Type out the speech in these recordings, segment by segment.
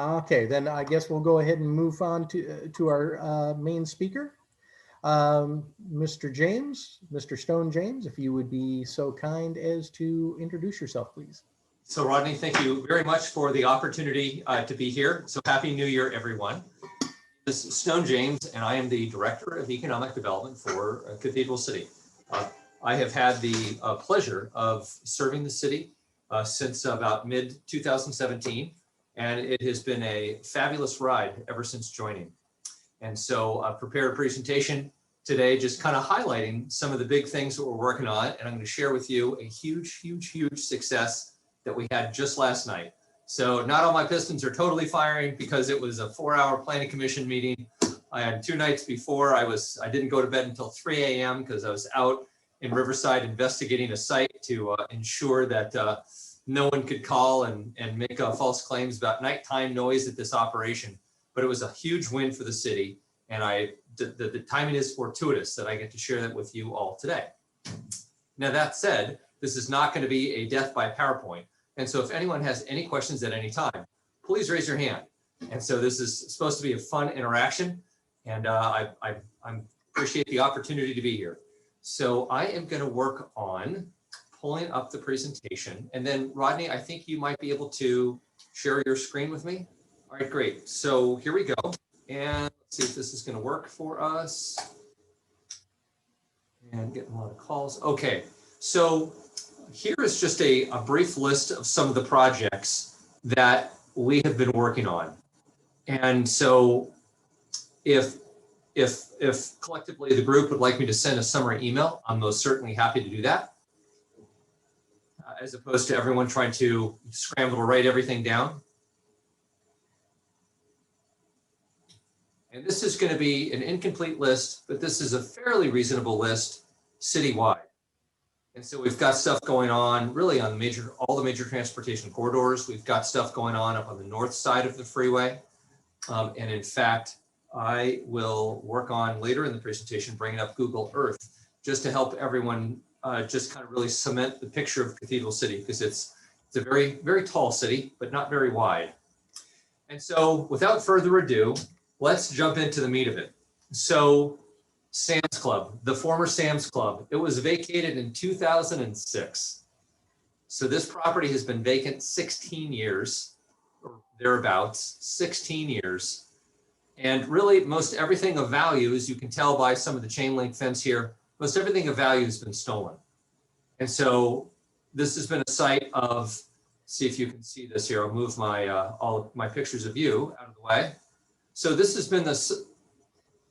Okay, then I guess we'll go ahead and move on to our main speaker. Mr. James, Mr. Stone James, if you would be so kind as to introduce yourself, please. So Rodney, thank you very much for the opportunity to be here. So Happy New Year, everyone. This is Stone James, and I am the Director of Economic Development for Cathedral City. I have had the pleasure of serving the city since about mid-2017, and it has been a fabulous ride ever since joining. And so I prepared a presentation today just kind of highlighting some of the big things that we're working on, and I'm going to share with you a huge success that we had just last night. So not all my pistons are totally firing because it was a 4-hour planning commission meeting. I had 2 nights before. I didn't go to bed until 3 a.m. because I was out in Riverside investigating a site to ensure that no one could call and make false claims about nighttime noise at this operation. But it was a huge win for the city, and the timing is fortuitous that I get to share that with you all today. Now that said, this is not going to be a death by PowerPoint. And so if anyone has any questions at any time, please raise your hand. And so this is supposed to be a fun interaction, and I appreciate the opportunity to be here. So I am going to work on pulling up the presentation. And then Rodney, I think you might be able to share your screen with me. All right, great. So here we go. And let's see if this is going to work for us. And getting a lot of calls. Okay, so here is just a brief list of some of the projects that we have been working on. And so if collectively the group would like me to send a summary email, I'm most certainly happy to do that, as opposed to everyone trying to scramble to write everything down. And this is going to be an incomplete list, but this is a fairly reasonable list citywide. And so we've got stuff going on really on all the major transportation corridors. We've got stuff going on up on the north side of the freeway. And in fact, I will work on later in the presentation, bringing up Google Earth, just to help everyone just kind of really cement the picture of Cathedral City, because it's a very tall city, but not very wide. And so without further ado, let's jump into the meat of it. So Sam's Club, the former Sam's Club, it was vacated in 2006. So this property has been vacant 16 years, or thereabouts, 16 years. And really most everything of value, as you can tell by some of the chain link fence here, most everything of value has been stolen. And so this has been a site of, see if you can see this here, I'll move my all of my pictures of you out of the way. So this has been the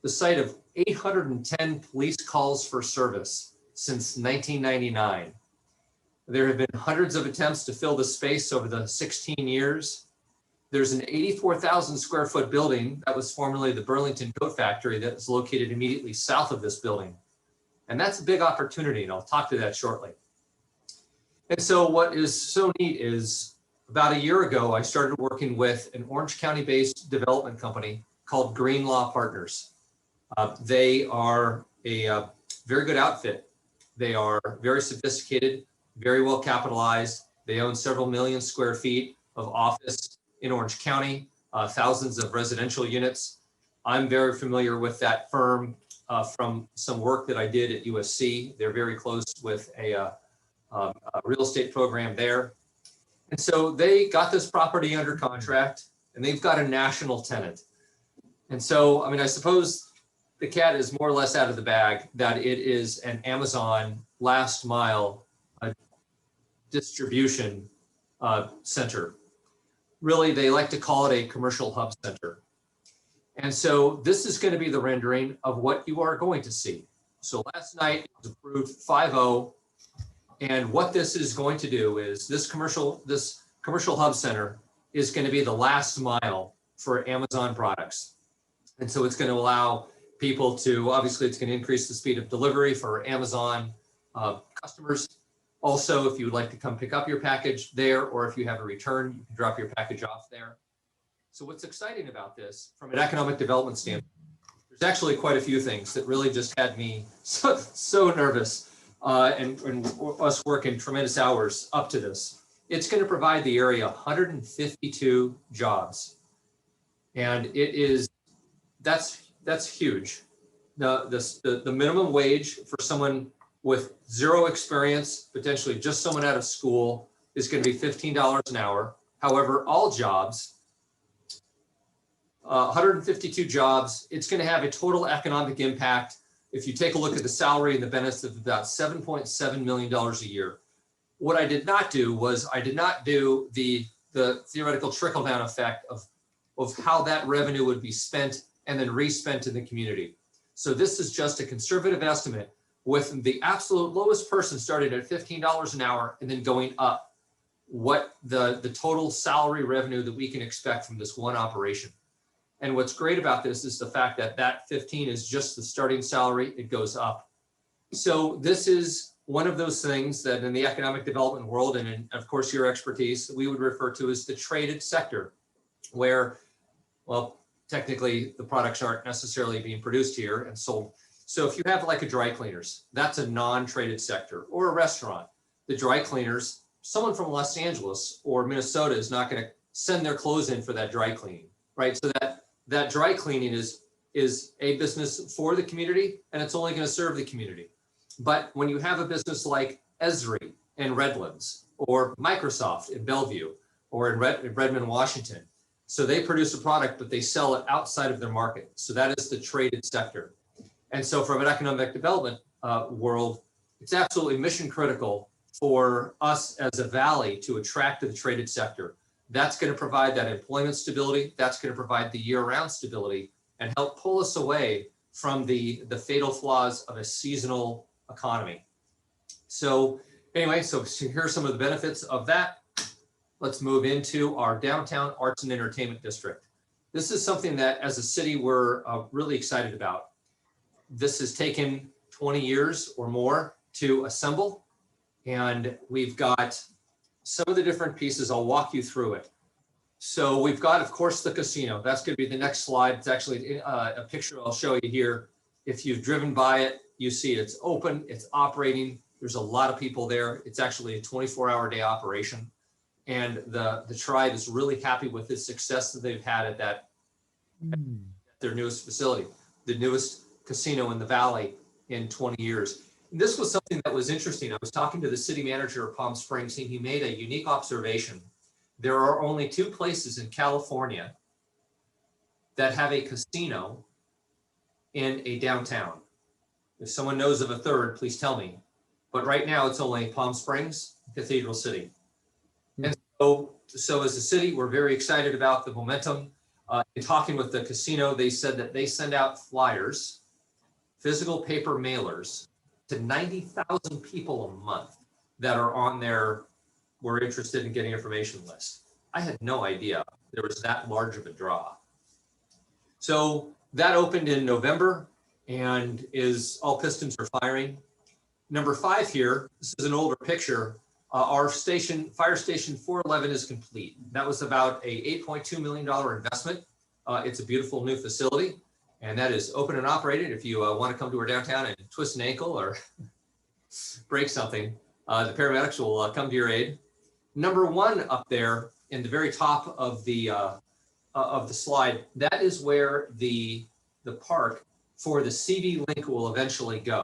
site of 810 police calls for service since 1999. There have been hundreds of attempts to fill the space over the 16 years. There's an 84,000 square foot building that was formerly the Burlington Coat Factory that is located immediately south of this building. And that's a big opportunity, and I'll talk to that shortly. And so what is so neat is about a year ago, I started working with an Orange County-based development company called Green Law Partners. They are a very good outfit. They are very sophisticated, very well capitalized. They own several million square feet of office in Orange County, thousands of residential units. I'm very familiar with that firm from some work that I did at USC. They're very close with a real estate program there. And so they got this property under contract, and they've got a national tenant. And so, I mean, I suppose the cat is more or less out of the bag that it is an Amazon last mile distribution center. Really, they like to call it a commercial hub center. And so this is going to be the rendering of what you are going to see. So last night it was approved 5-0. And what this is going to do is this commercial hub center is going to be the last mile for Amazon products. And so it's going to allow people to, obviously it's going to increase the speed of delivery for Amazon customers. Also, if you would like to come pick up your package there, or if you have a return, you can drop your package off there. So what's exciting about this from an economic development standpoint, there's actually quite a few things that really just had me so nervous and us working tremendous hours up to this. It's going to provide the area 152 jobs. And that's huge. The minimum wage for someone with zero experience, potentially just someone out of school, is going to be $15 an hour. However, all jobs, 152 jobs, it's going to have a total economic impact. If you take a look at the salary and the benefits, of about $7.7 million a year. What I did not do was I did not do the theoretical trickle down effect of how that revenue would be spent and then respent in the community. So this is just a conservative estimate with the absolute lowest person starting at $15 an hour and then going up, what the total salary revenue that we can expect from this one operation. And what's great about this is the fact that that 15 is just the starting salary, it goes up. So this is one of those things that in the economic development world, and in, of course, your expertise, we would refer to as the traded sector, where, well, technically the products aren't necessarily being produced here and sold. So if you have like a dry cleaners, that's a non-traded sector, or a restaurant. The dry cleaners, someone from Los Angeles or Minnesota is not going to send their clothes in for that dry cleaning, right? So that dry cleaning is a business for the community, and it's only going to serve the community. But when you have a business like Esri in Redlands, or Microsoft in Bellevue, or in Redmond, Washington, so they produce a product, but they sell it outside of their market. So that is the traded sector. And so from an economic development world, it's absolutely mission critical for us as a valley to attract to the traded sector. That's going to provide that employment stability. That's going to provide the year-round stability and help pull us away from the fatal flaws of a seasonal economy. So anyway, so here are some of the benefits of that. Let's move into our downtown arts and entertainment district. This is something that as a city we're really excited about. This has taken 20 years or more to assemble, and we've got some of the different pieces. I'll walk you through it. So we've got, of course, the casino. That's going to be the next slide. It's actually a picture I'll show you here. If you've driven by it, you see it's open, it's operating. There's a lot of people there. It's actually a 24-hour day operation. And the tribe is really happy with the success that they've had at their newest facility, the newest casino in the valley in 20 years. And this was something that was interesting. I was talking to the city manager of Palm Springs, and he made a unique observation. There are only 2 places in California that have a casino in a downtown. If someone knows of a third, please tell me. But right now it's only Palm Springs, Cathedral City. And so as a city, we're very excited about the momentum. In talking with the casino, they said that they send out flyers, physical paper mailers, to 90,000 people a month that are on their "we're interested in getting information" list. I had no idea there was that large of a draw. So that opened in November and is all pistons are firing. Number 5 here, this is an older picture. Our station, Fire Station 411 is complete. That was about a $8.2 million investment. It's a beautiful new facility, and that is open and operated. If you want to come to our downtown and twist an ankle or break something, the paramedics will come to your aid. Number 1 up there in the very top of the slide, that is where the park for the CV link will eventually go.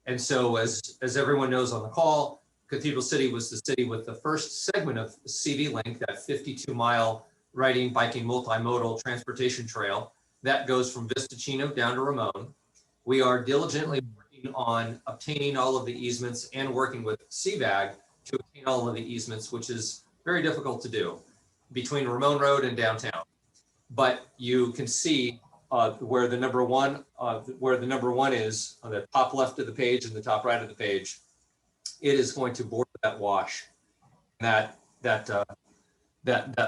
And so as everyone knows on the call, Cathedral City was the city with the first segment of CV link, that 52-mile riding, biking, multimodal transportation trail that goes from Vista Chino down to Ramon. We are diligently working on obtaining all of the easements and working with CVAG to obtain all of the easements, which is very difficult to do between Ramon Road and downtown. But you can see where the number one is on the top left of the page and the top right of the page. It is going to border that wash. That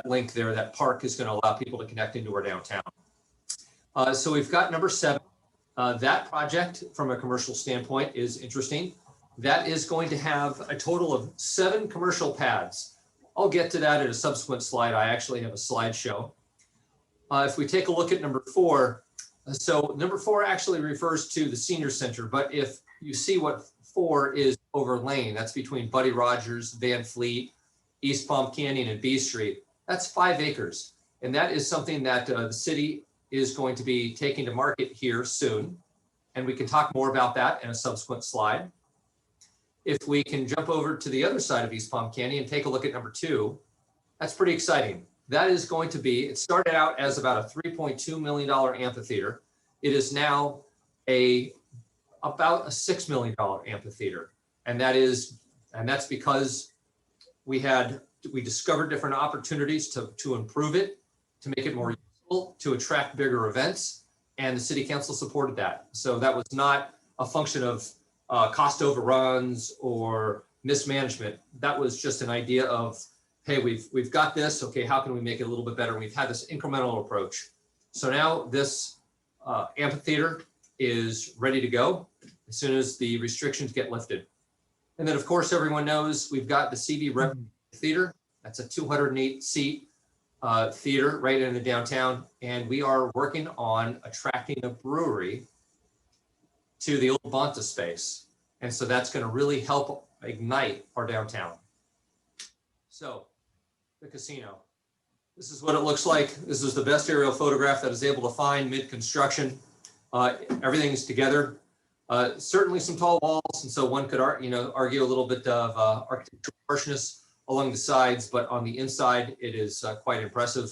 link there, that park, is going to allow people to connect into our downtown. So we've got number 7. That project, from a commercial standpoint, is interesting. That is going to have a total of 7 commercial pads. I'll get to that in a subsequent slide. I actually have a slideshow. If we take a look at number 4, so number 4 actually refers to the senior center, but if you see what 4 is over Lane, that's between Buddy Rogers, Van Fleet, East Palm Canyon, and B Street. That's 5 acres. And that is something that the city is going to be taking to market here soon. And we can talk more about that in a subsequent slide. If we can jump over to the other side of East Palm Canyon and take a look at number 2, that's pretty exciting. That is going to be, it started out as about a $3.2 million amphitheater. It is now about a $6 million amphitheater. And that's because we discovered different opportunities to improve it, to make it more useful, to attract bigger events, and the city council supported that. So that was not a function of cost overruns or mismanagement. That was just an idea of, hey, we've got this. Okay, how can we make it a little bit better? And we've had this incremental approach. So now this amphitheater is ready to go as soon as the restrictions get lifted. And then, of course, everyone knows we've got the CV Rep Theater. That's a 208 seat theater right in the downtown. And we are working on attracting a brewery to the old Bonta space. And so that's going to really help ignite our downtown. So the casino, this is what it looks like. This is the best aerial photograph that I was able to find mid-construction. Everything's together. Certainly some tall walls, and so one could argue a little bit of architectural harshness along the sides, but on the inside it is quite impressive.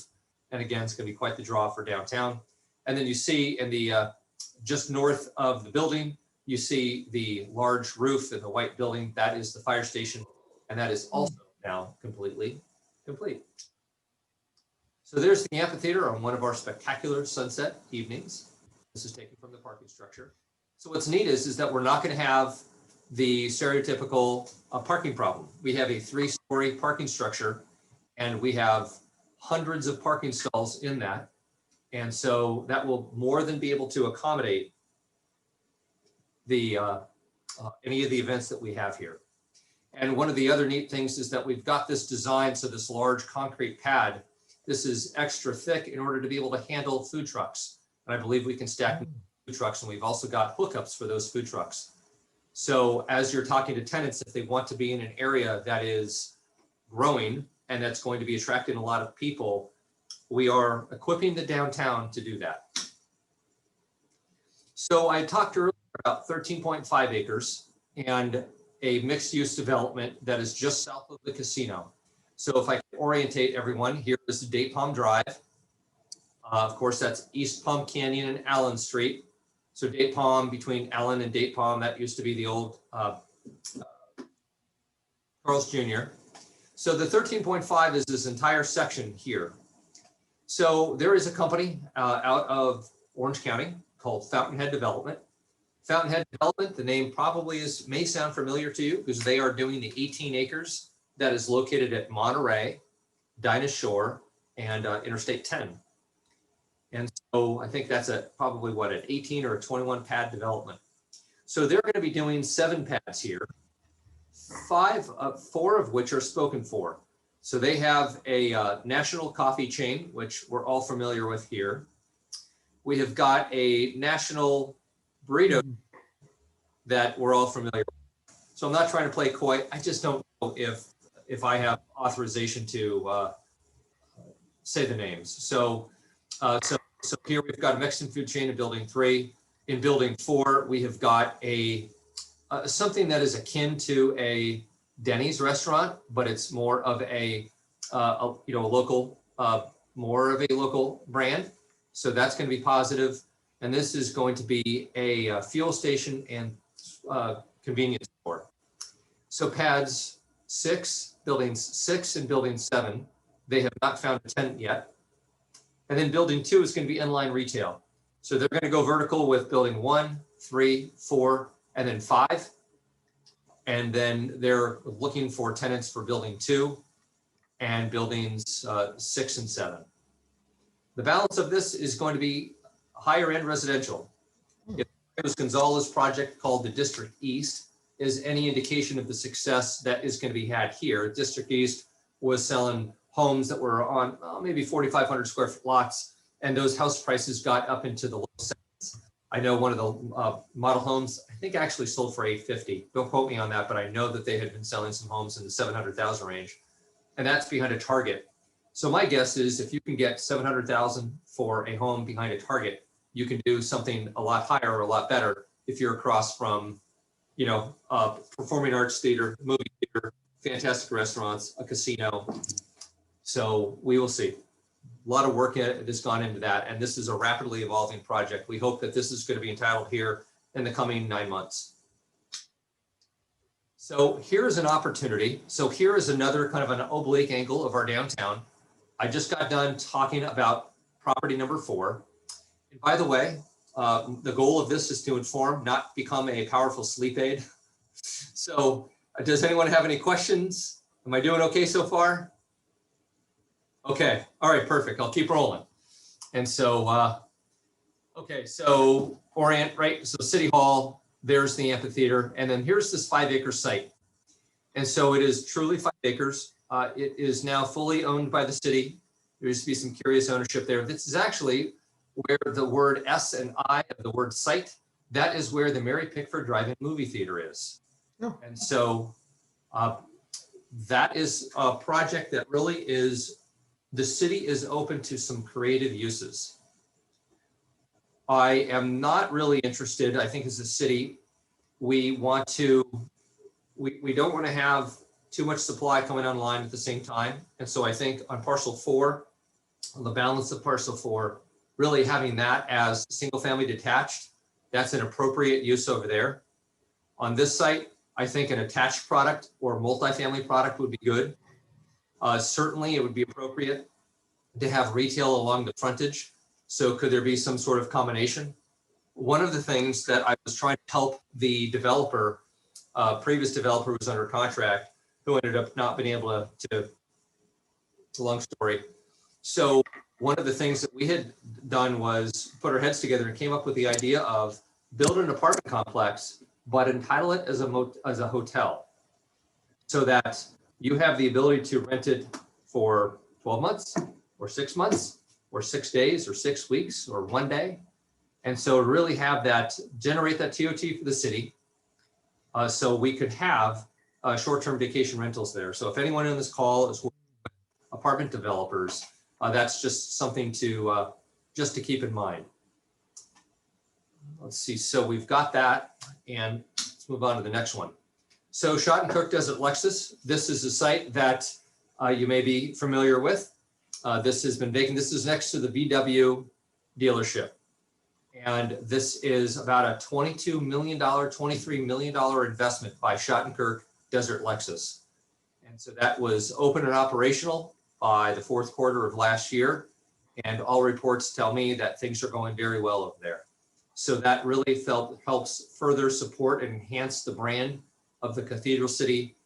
And again, it's going to be quite the draw for downtown. And then you see in the just north of the building, you see the large roof and the white building. That is the fire station, and that is also now completely complete. So there's the amphitheater on one of our spectacular sunset evenings. This is taken from the parking structure. So what's neat is that we're not going to have the stereotypical parking problem. We have a 3-story parking structure, and we have hundreds of parking stalls in that. And so that will more than be able to accommodate the any of the events that we have here. And one of the other neat things is that we've got this design, so this large concrete pad, this is extra thick in order to be able to handle food trucks. And I believe we can stack food trucks, and we've also got hookups for those food trucks. So as you're talking to tenants, if they want to be in an area that is growing and that's going to be attracting a lot of people, we are equipping the downtown to do that. So I talked earlier about 13.5 acres and a mixed-use development that is just south of the casino. So if I can orientate everyone, here is Date Palm Drive. Of course, that's East Palm Canyon and Allen Street. So Date Palm, between Allen and Date Palm, that used to be the old Carl's Jr. So the 13.5 is this entire section here. So there is a company out of Orange County called Fountainhead Development. Fountainhead Development, the name probably may sound familiar to you because they are doing the 18 acres that is located at Monterey, Dinah Shore, and Interstate 10. And so I think that's probably an 18 or a 21 pad development. So they're going to be doing 7 pads here, 4 of which are spoken for. So they have a national coffee chain, which we're all familiar with here. We have got a national burrito that we're all familiar with. So I'm not trying to play coy. I just don't know if I have authorization to say the names. So here we've got a Mexican food chain in building 3. In building 4, we have got something that is akin to a Denny's restaurant, but it's more of a local, more of a local brand. So that's going to be positive. And this is going to be a fuel station and convenience store. So pads 6, buildings 6 and building 7, they have not found a tenant yet. And then building 2 is going to be inline retail. So they're going to go vertical with building 1, 3, 4, and then 5. And then they're looking for tenants for building 2 and buildings 6 and 7. The balance of this is going to be higher end residential. If the Gonzalez project called the District East is any indication of the success that is going to be had here, District East was selling homes that were on maybe 4,500 square foot lots, and those house prices got up into the low sevens. I know one of the model homes, I think actually sold for $850. Don't quote me on that, but I know that they had been selling some homes in the 700,000 range, and that's behind a Target. So my guess is if you can get 700,000 for a home behind a Target, you can do something a lot higher or a lot better if you're across from, you know, performing arts theater, movie theater, fantastic restaurants, a casino. So we will see. A lot of work has gone into that, and this is a rapidly evolving project. We hope that this is going to be entitled here in the coming 9 months. So here's an opportunity. So here is another kind of an oblique angle of our downtown. I just got done talking about property number 4. And by the way, the goal of this is to inform, not become a powerful sleep aid. So does anyone have any questions? Am I doing okay so far? Okay, all right, perfect. I'll keep rolling. And so, okay, so orient, right? So City Hall, there's the amphitheater, and then here's this 5-acre site. And so it is truly 5 acres. It is now fully owned by the city. There used to be some curious ownership there. This is actually where the word S and I of the word site, that is where the Mary Pickford Drive-In movie theater is. Oh. And so that is a project that really is, the city is open to some creative uses. I am not really interested, I think as a city, we want to, we don't want to have too much supply coming online at the same time. And so I think on parcel 4, on the balance of parcel 4, really having that as single family detached, that's an appropriate use over there. On this site, I think an attached product or multifamily product would be good. Certainly it would be appropriate to have retail along the frontage. So could there be some sort of combination? One of the things that I was trying to help the developer, previous developer who was under contract, who ended up not being able to, it's a long story. So one of the things that we had done was put our heads together and came up with the idea of build an apartment complex, but entitle it as a hotel, so that you have the ability to rent it for 12 months or 6 months or 6 days or 6 weeks or 1 day. And so really have that, generate that TOT for the city, so we could have short-term vacation rentals there. So if anyone in this call is working with apartment developers, that's just something to just to keep in mind. Let's see, so we've got that, and let's move on to the next one. So Shot & Cook Desert Lexus, this is a site that you may be familiar with. This has been vacant. This is next to the VW dealership. And this is about a $22 million, $23 million investment by Shot & Kirk Desert Lexus. And so that was open and operational by the 4th quarter of last year. And all reports tell me that things are going very well over there. So that really helps further support and enhance the brand of the Cathedral City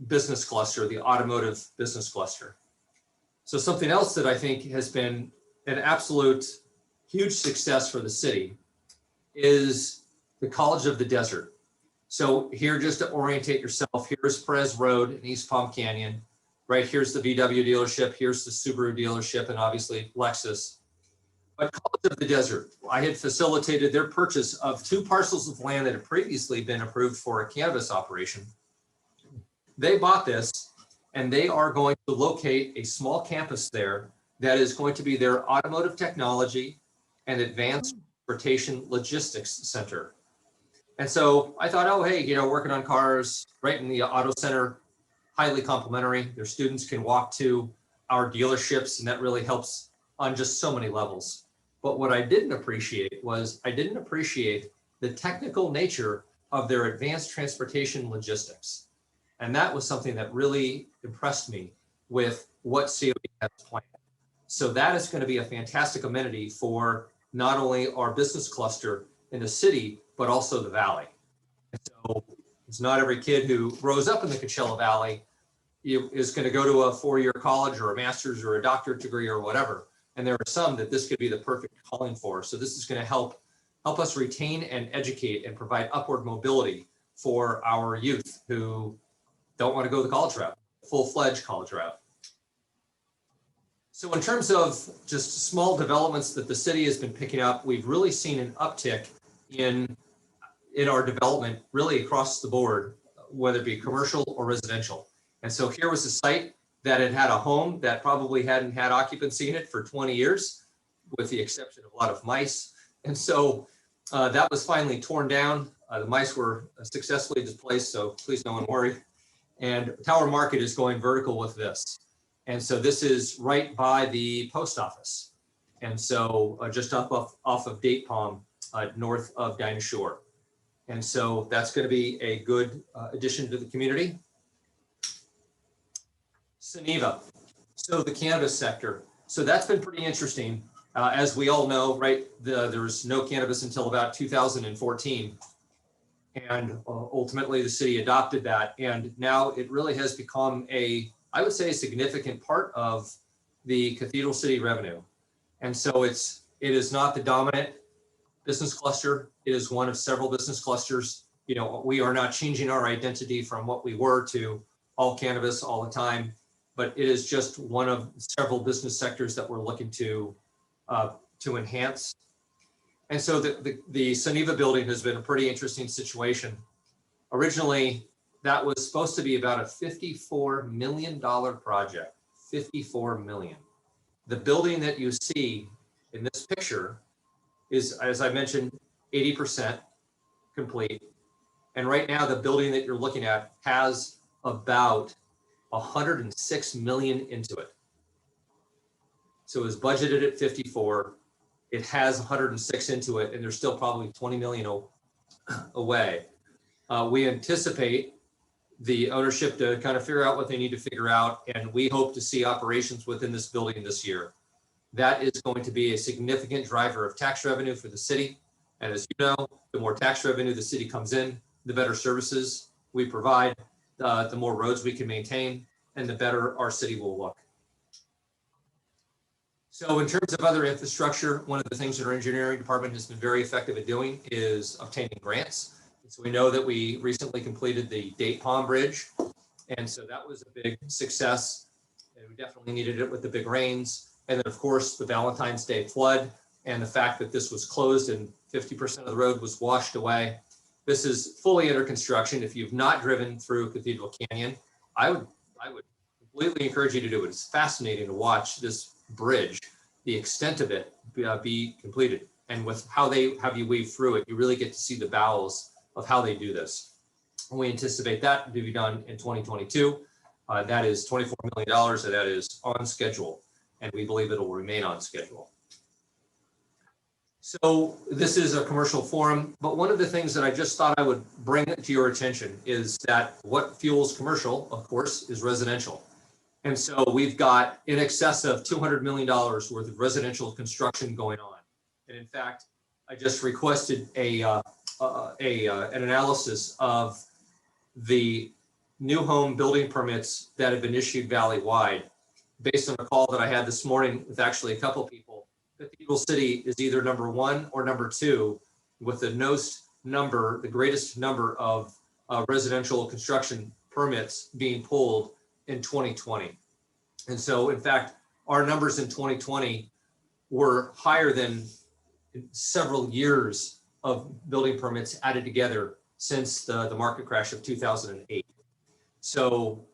business cluster, the automotive business cluster. So something else that I think has been an absolute huge success for the city is the College of the Desert. So here, just to orientate yourself, here's Perez Road in East Palm Canyon, right? Here's the VW dealership, here's the Subaru dealership, and obviously Lexus. But College of the Desert, I had facilitated their purchase of 2 parcels of land that had previously been approved for a cannabis operation. They bought this, and they are going to locate a small campus there that is going to be their automotive technology and advanced transportation logistics center. And so I thought, oh, hey, you know, working on cars right in the auto center, highly complimentary. Their students can walk to our dealerships, and that really helps on just so many levels. But what I didn't appreciate was I didn't appreciate the technical nature of their advanced transportation logistics. And that was something that really impressed me with what COD has planned. So that is going to be a fantastic amenity for not only our business cluster in the city, but also the valley. And so it's not every kid who grows up in the Coachella Valley is going to go to a 4-year college or a master's or a doctorate degree or whatever. And there are some that this could be the perfect calling for. So this is going to help us retain and educate and provide upward mobility for our youth who don't want to go the college route, full-fledged college route. So in terms of just small developments that the city has been picking up, we've really seen an uptick in our development really across the board, whether it be commercial or residential. And so here was a site that had had a home that probably hadn't had occupancy in it for 20 years, with the exception of a lot of mice. And so that was finally torn down. The mice were successfully displaced, so please no one worry. And Tower Market is going vertical with this. And so this is right by the post office. And so just off of Date Palm, north of Dinah Shore. And so that's going to be a good addition to the community. Suniva, so the cannabis sector. So that's been pretty interesting. As we all know, right, there was no cannabis until about 2014. And ultimately the city adopted that. And now it really has become I would say, a significant part of the Cathedral City revenue. And so it is not the dominant business cluster. It is one of several business clusters. You know, we are not changing our identity from what we were to all cannabis all the time, but it is just one of several business sectors that we're looking to enhance. And so the Suniva building has been a pretty interesting situation. Originally, that was supposed to be about a $54 million project, $54 million. The building that you see in this picture is, as I mentioned, 80% complete. And right now, the building that you're looking at has about 106 million into it. So it was budgeted at 54. It has 106 into it, and there's still probably 20 million away. We anticipate the ownership to kind of figure out what they need to figure out, and we hope to see operations within this building this year. That is going to be a significant driver of tax revenue for the city. And as you know, the more tax revenue the city comes in, the better services we provide, the more roads we can maintain, and the better our city will look. So in terms of other infrastructure, one of the things that our engineering department has been very effective at doing is obtaining grants. So we know that we recently completed the Date Palm Bridge. And so that was a big success. And we definitely needed it with the big rains. And then of course, the Valentine's Day flood and the fact that this was closed and 50% of the road was washed away. This is fully under construction. If you've not driven through Cathedral Canyon, I would completely encourage you to do it. It's fascinating to watch this bridge, the extent of it be completed. And with how they have you weave through it, you really get to see the bowels of how they do this. We anticipate that to be done in 2022. That is $24 million, and that is on schedule. And we believe it'll remain on schedule. So this is a commercial forum, but one of the things that I just thought I would bring to your attention is that what fuels commercial, of course, is residential. And so we've got in excess of $200 million worth of residential construction going on. And in fact, I just requested an analysis of the new home building permits that have been issued valley-wide. Based on a call that I had this morning with actually a couple of people, Cathedral City is either number 1 or number 2 with the greatest number of residential construction permits being pulled in 2020. And so in fact, our numbers in 2020 were higher than several years of building permits added together since the market crash of 2008. So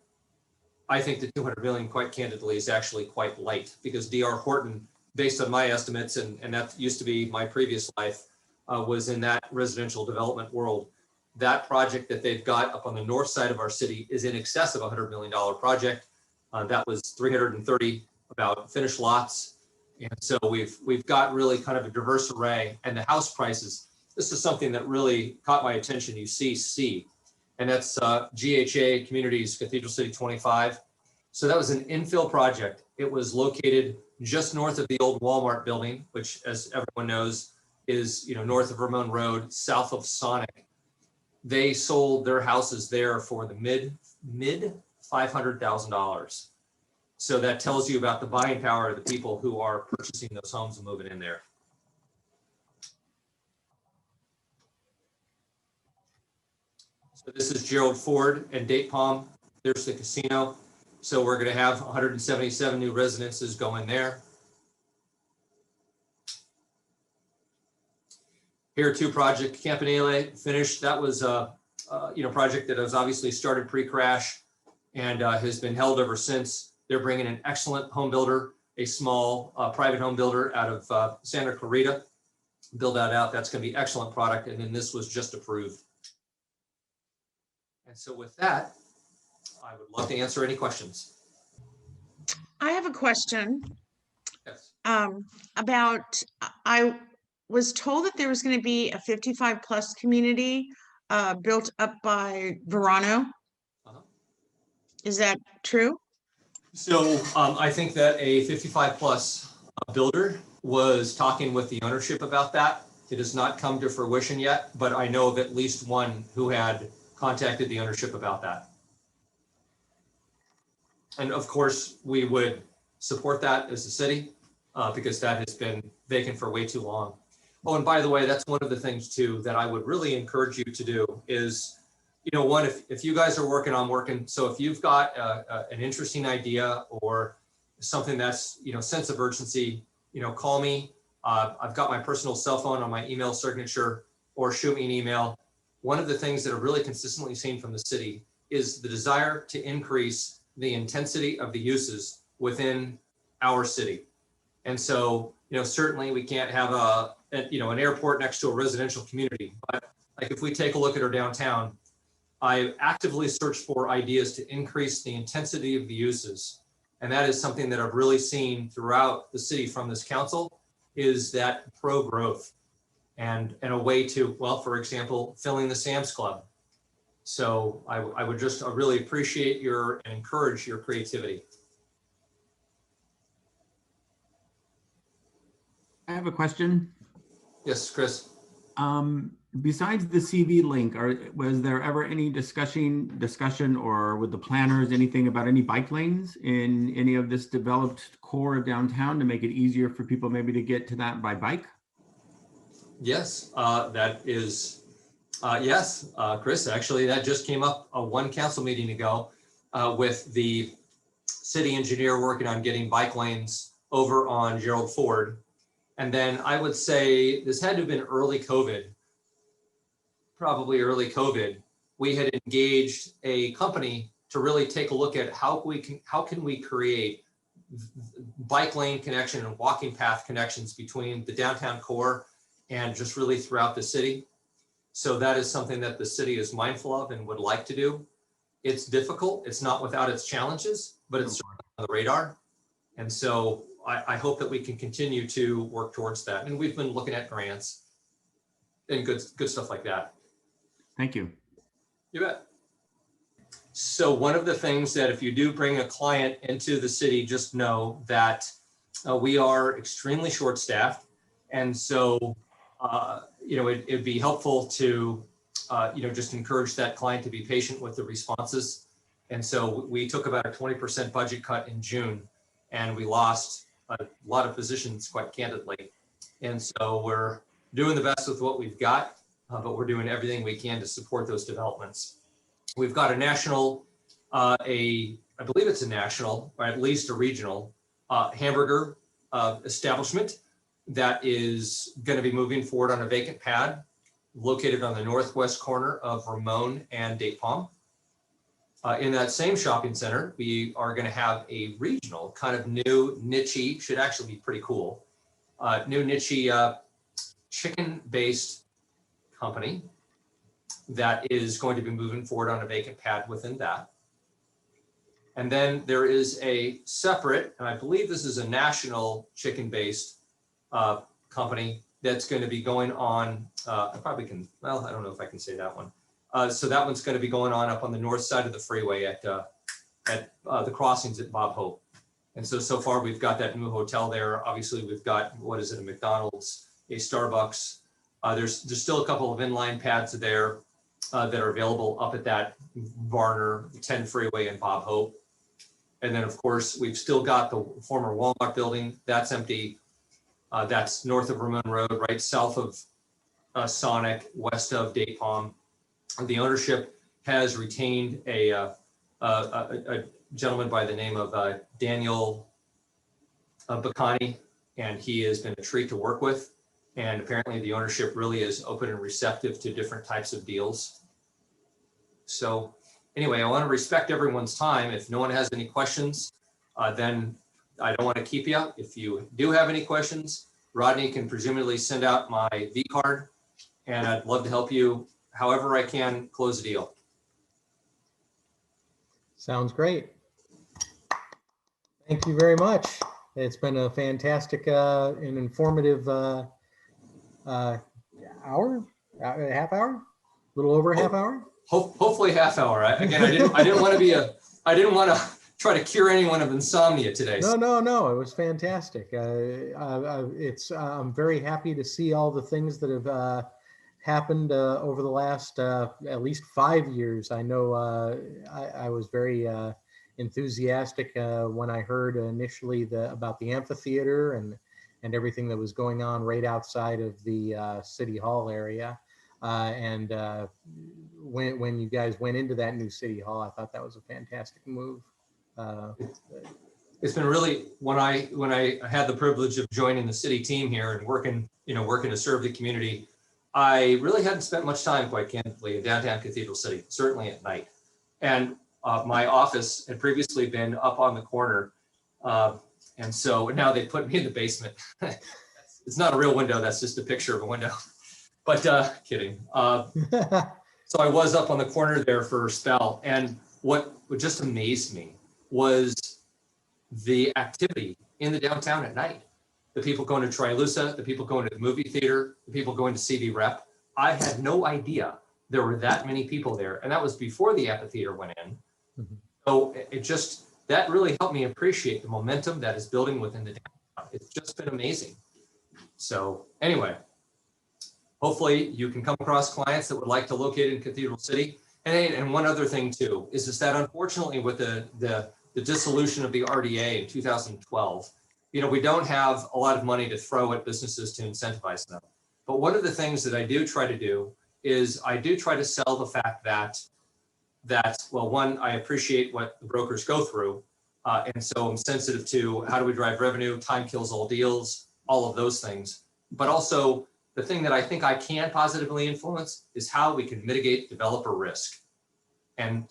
I think the 200 million, quite candidly, is actually quite light, because D.R. Horton, based on my estimates, and that used to be my previous life, was in that residential development world. That project that they've got up on the north side of our city is in excess of $100 million project. That was 330 about finished lots. And so we've got really kind of a diverse array, and the house prices. This is something that really caught my attention, UCC, and that's GHA Communities Cathedral City 25. So that was an infill project. It was located just north of the old Walmart building, which, as everyone knows, is north of Ramon Road, south of Sonic. They sold their houses there for the mid $500,000. So that tells you about the buying power of the people who are purchasing those homes and moving in there. So this is Gerald Ford and Date Palm. There's the casino. So we're going to have 177 new residences going there. Here too, project Campanella finished. That was a project that was obviously started pre-crash and has been held ever since. They're bringing an excellent home builder, a small private home builder out of Santa Clarita, build that out. That's going to be excellent product. And then this was just approved. And so with that, I would love to answer any questions. I have a question Yes. about, I was told that there was going to be a 55 plus community built up by Verano. Uh-huh. Is that true? So I think that a 55 plus builder was talking with the ownership about that. It has not come to fruition yet, but I know of at least one who had contacted the ownership about that. And of course, we would support that as a city because that has been vacant for way too long. Oh, and by the way, that's one of the things too that I would really encourage you to do is, you know, one, if you guys are working, so if you've got an interesting idea or something that's, you know, sense of urgency, you know, call me. I've got my personal cell phone on my email signature, or shoot me an email. One of the things that I've really consistently seen from the city is the desire to increase the intensity of the uses within our city. And so, you know, certainly we can't have an airport next to a residential community, but like if we take a look at our downtown, I actively search for ideas to increase the intensity of the uses. And that is something that I've really seen throughout the city from this council, is that pro-growth and a way to, well, for example, filling the Sam's Club. So I would just really appreciate and encourage your creativity. I have a question. Yes, Chris. Besides the CV link, was there ever any discussion or with the planners, anything about any bike lanes in any of this developed core of downtown to make it easier for people maybe to get to that by bike? Yes, that is, yes, Chris, actually that just came up one council meeting ago with the city engineer working on getting bike lanes over on Gerald Ford. And then I would say this had to have been early COVID, probably early COVID. We had engaged a company to really take a look at how can we create bike lane connection and walking path connections between the downtown core and just really throughout the city. So that is something that the city is mindful of and would like to do. It's difficult. It's not without its challenges, but it's on the radar. And so I hope that we can continue to work towards that. And we've been looking at grants and good stuff like that. Thank you. You bet. So one of the things that if you do bring a client into the city, just know that we are extremely short-staffed. And so, you know, it'd be helpful to, you know, just encourage that client to be patient with the responses. And so we took about a 20% budget cut in June, and we lost a lot of positions, quite candidly. And so we're doing the best with what we've got, but we're doing everything we can to support those developments. We've got a national, I believe it's a national, or at least a regional hamburger establishment that is going to be moving forward on a vacant pad located on the northwest corner of Ramon and Date Palm. In that same shopping center, we are going to have a regional kind of new niche, should actually be pretty cool, new niche chicken-based company that is going to be moving forward on a vacant pad within that. And then there is a separate, and I believe this is a national chicken-based company that's going to be going on, I probably can, well, I don't know if I can say that one. So that one's going to be going on up on the north side of the freeway at the crossings at Bob Hope. And so far we've got that new hotel there. Obviously we've got, what is it, a McDonald's, a Starbucks. There's still a couple of inline pads there that are available up at that Varner 10 freeway and Bob Hope. And then of course, we've still got the former Walmart building that's empty. That's north of Ramon Road, right south of Sonic, west of Date Palm. The ownership has retained a gentleman by the name of Daniel Bacani, and he has been a treat to work with. And apparently the ownership really is open and receptive to different types of deals. So anyway, I want to respect everyone's time. If no one has any questions, then I don't want to keep you. If you do have any questions, Rodney can presumably send out my V card, and I'd love to help you however I can close a deal. Sounds great. Thank you very much. It's been a fantastic and informative hour, half hour, a little over a half hour. Hopefully half hour. Again, I didn't want to try to cure anyone of insomnia today. No, it was fantastic. I'm very happy to see all the things that have happened over the last at least 5 years. I know I was very enthusiastic when I heard initially about the amphitheater and everything that was going on right outside of the City Hall area. And when you guys went into that new City Hall, I thought that was a fantastic move. It's been really, when I had the privilege of joining the city team here and working to serve the community, I really hadn't spent much time, quite candidly, in downtown Cathedral City, certainly at night. And my office had previously been up on the corner. And so now they put me in the basement. It's not a real window. That's just a picture of a window. But kidding. So I was up on the corner there for a spell. And what just amazed me was the activity in the downtown at night. The people going to Trilusa, the people going to the movie theater, the people going to CV Rep. I had no idea there were that many people there. And that was before the amphitheater went in. Mm-hmm. So that really helped me appreciate the momentum that is building within the downtown. It's just been amazing. So anyway, hopefully you can come across clients that would like to locate in Cathedral City. And one other thing too, is that unfortunately with the dissolution of the RDA in 2012, we don't have a lot of money to throw at businesses to incentivize them. But one of the things that I do try to do is I do try to sell the fact that well, one, I appreciate what the brokers go through. And so I'm sensitive to how do we drive revenue, time kills all deals, all of those things. But also the thing that I think I can positively influence is how we can mitigate developer risk. And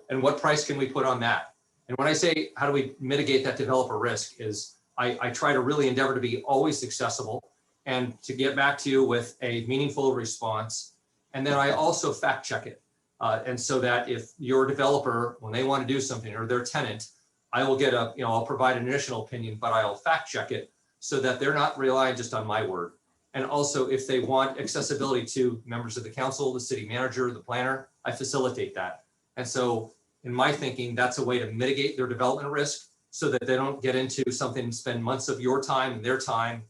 what price can we put on that? And when I say, how do we mitigate that developer risk is I try to really endeavor to be always accessible and to get back to you with a meaningful response. And then I also fact check it. And so that if your developer, when they want to do something or their tenant, I will get I'll provide an initial opinion, but I'll fact check it so that they're not relying just on my word. And also if they want accessibility to members of the council, the city manager, the planner, I facilitate that. And so in my thinking, that's a way to mitigate their development risk so that they don't get into something and spend months of your time and their time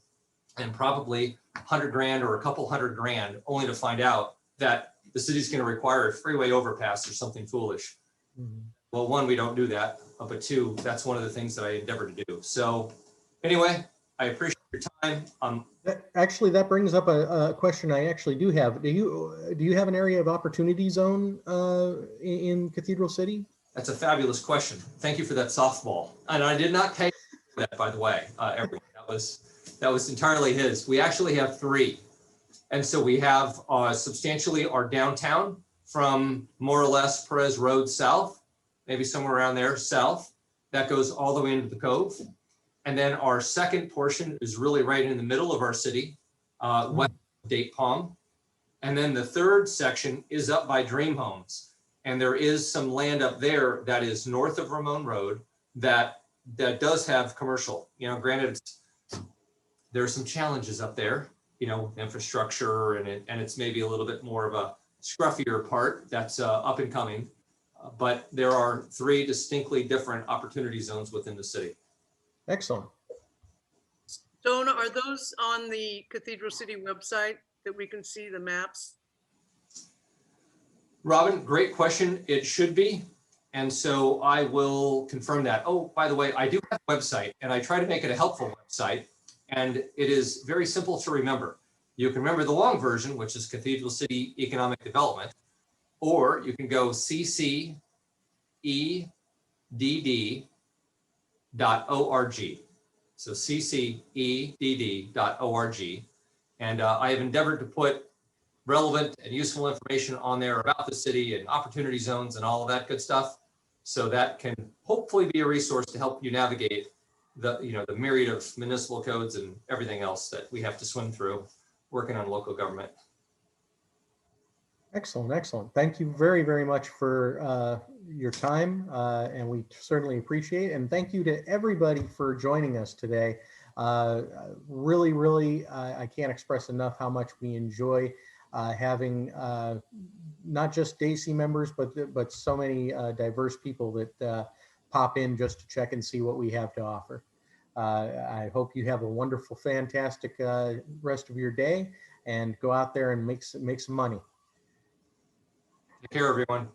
and probably $100,000 or a couple $100,000 only to find out that the city's going to require a freeway overpass or something foolish. Mm-hmm. Well, one, we don't do that, but two, that's one of the things that I endeavor to do. So anyway, I appreciate your time. That brings up a question I actually do have. Do you have an area of opportunity zone in Cathedral City? That's a fabulous question. Thank you for that softball. And I did not pay for that, by the way, everyone. That was entirely his. We actually have 3. And so we have substantially our downtown from more or less Perez Road south, maybe somewhere around there south. That goes all the way into the Cove. And then our second portion is really right in the middle of our city, west of Date Palm. And then the third section is up by Dream Homes. And there is some land up there that is north of Ramon Road that does have commercial. Granted, there are some challenges up there, infrastructure, and it's maybe a little bit more of a scruffier part that's up and coming. But there are 3 distinctly different opportunity zones within the city. Excellent. Donna, are those on the Cathedral City website that we can see the maps? Robin, great question. It should be. And so I will confirm that. Oh, by the way, I do have a website and I try to make it a helpful website. And it is very simple to remember. You can remember the long version, which is Cathedral City Economic Development, or you can go ccedd.org. So ccedd.org. And I have endeavored to put relevant and useful information on there about the city and opportunity zones and all of that good stuff. So that can hopefully be a resource to help you navigate the myriad of municipal codes and everything else that we have to swim through working on local government. Excellent, excellent. Thank you very, very much for your time, and we certainly appreciate it. And thank you to everybody for joining us today. Really, really, I can't express enough how much we enjoy having not just DACIE members, but so many diverse people that pop in just to check and see what we have to offer. I hope you have a wonderful, fantastic rest of your day, and go out there and make some money. Take care, everyone.